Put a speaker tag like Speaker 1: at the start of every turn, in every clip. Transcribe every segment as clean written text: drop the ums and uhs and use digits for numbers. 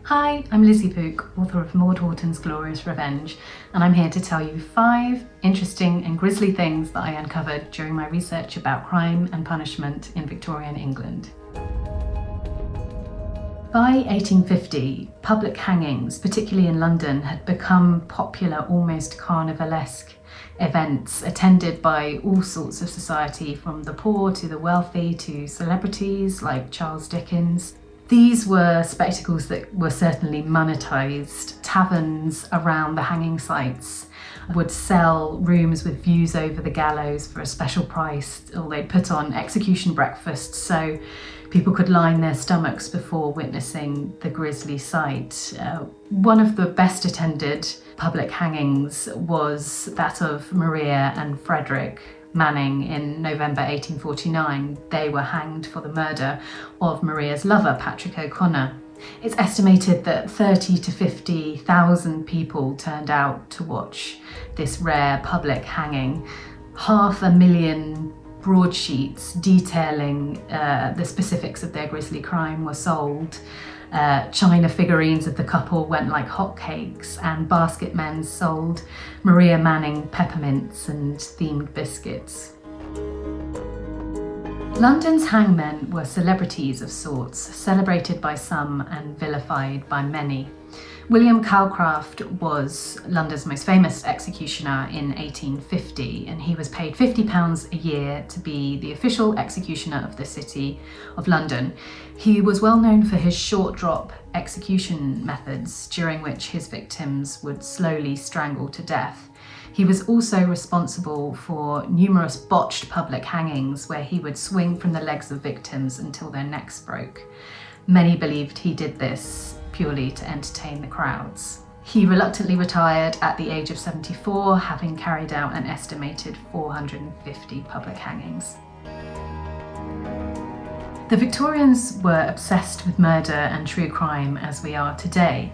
Speaker 1: Hi, I'm Lizzie Pook, author of MAUDE HORTON'S GLORIOUS REVENGE, and I'm here to tell you 5 interesting and grisly things that I uncovered during my research about crime and punishment in Victorian England. By 1850, public hangings, particularly in London, had become popular, almost carnivalesque events attended by all sorts of society, from the poor to the wealthy to celebrities like Charles Dickens. These were spectacles that were certainly monetised. Taverns around the hanging sites would sell rooms with views over the gallows for a special price, or they'd put on execution breakfasts so people could line their stomachs before witnessing the grisly sight. One of the best attended public hangings was that of Maria and Frederick Manning in November 1849. They were hanged for the murder of Maria's lover, Patrick O'Connor. It's estimated that 30 to 50,000 people turned out to watch this rare public hanging. 500,000 broadsheets detailing the specifics of their grisly crime were sold. China figurines of the couple went like hotcakes, and basket men sold Maria Manning peppermints and themed biscuits. London's hangmen were celebrities of sorts, celebrated by some and vilified by many. William Calcraft was London's most famous executioner in 1850, and he was paid £50 a year to be the official executioner of the City of London. He was well known for his short drop execution methods, during which his victims would slowly strangle to death. He was also responsible for numerous botched public hangings where he would swing from the legs of victims until their necks broke. Many believed he did this purely to entertain the crowds. He reluctantly retired at the age of 74, having carried out an estimated 450 public hangings. The Victorians were obsessed with murder and true crime as we are today.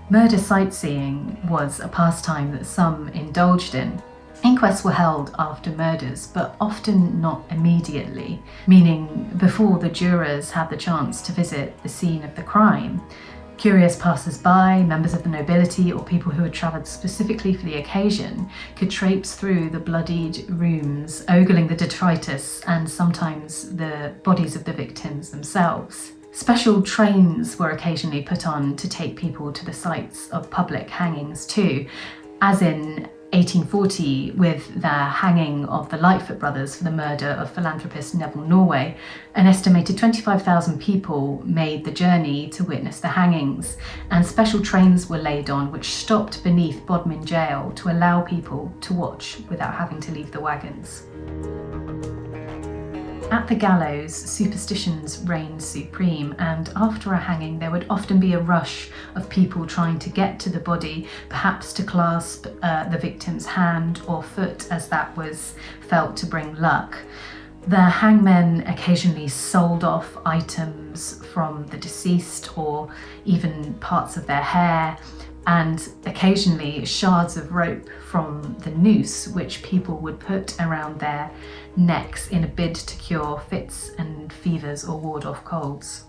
Speaker 1: Murder sightseeing was a pastime that some indulged in. Inquests were held after murders, but often not immediately, meaning before the jurors had the chance to visit the scene of the crime. Curious passers-by, members of the nobility, or people who had travelled specifically for the occasion could traipse through the bloodied rooms, ogling the detritus and sometimes the bodies of the victims themselves. Special trains were occasionally put on to take people to the sites of public hangings too, as in 1840 with the hanging of the Lightfoot brothers for the murder of philanthropist Neville Norway. An estimated 25,000 people made the journey to witness the hangings, and special trains were laid on which stopped beneath Bodmin Jail to allow people to watch without having to leave the wagons. At the gallows, superstitions reigned supreme, and after a hanging there would often be a rush of people trying to get to the body, perhaps to clasp the victim's hand or foot, as that was felt to bring luck. The hangmen occasionally sold off items from the deceased, or even parts of their hair, and occasionally shards of rope from the noose, which people would put around their necks in a bid to cure fits and fevers or ward off colds.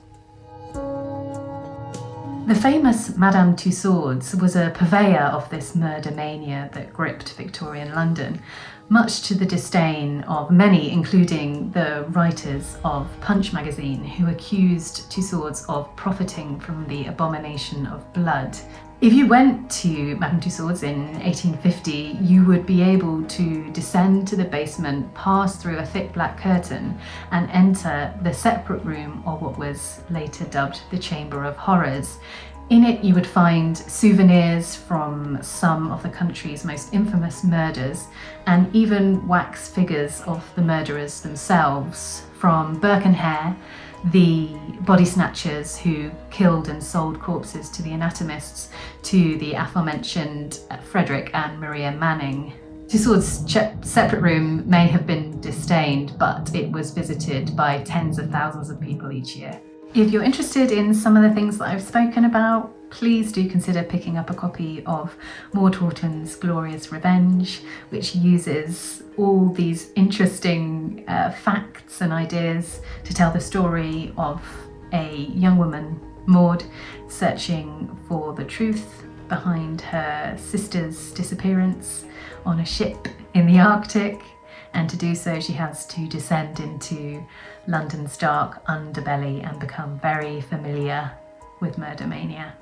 Speaker 1: The famous Madame Tussauds was a purveyor of this murder mania that gripped Victorian London, much to the disdain of many, including the writers of Punch magazine, who accused Tussauds of profiting from the abomination of blood. If you went to Madame Tussauds in 1850, you would be able to descend to the basement, pass through a thick black curtain, and enter the separate room, or what was later dubbed the Chamber of Horrors. In it you would find souvenirs from some of the country's most infamous murders, and even wax figures of the murderers themselves, from Burke and Hare, the body snatchers who killed and sold corpses to the anatomists, to the aforementioned Frederick and Maria Manning. Tussauds' separate room may have been disdained, but it was visited by tens of thousands of people each year. If you're interested in some of the things that I've spoken about, please do consider picking up a copy of MAUDE HORTON'S GLORIOUS REVENGE, which uses all these interesting facts and ideas to tell the story of a young woman Maud, searching for the truth behind her sister's disappearance on a ship in the Arctic, and to do so she has to descend into London's dark underbelly and become very familiar with murder mania.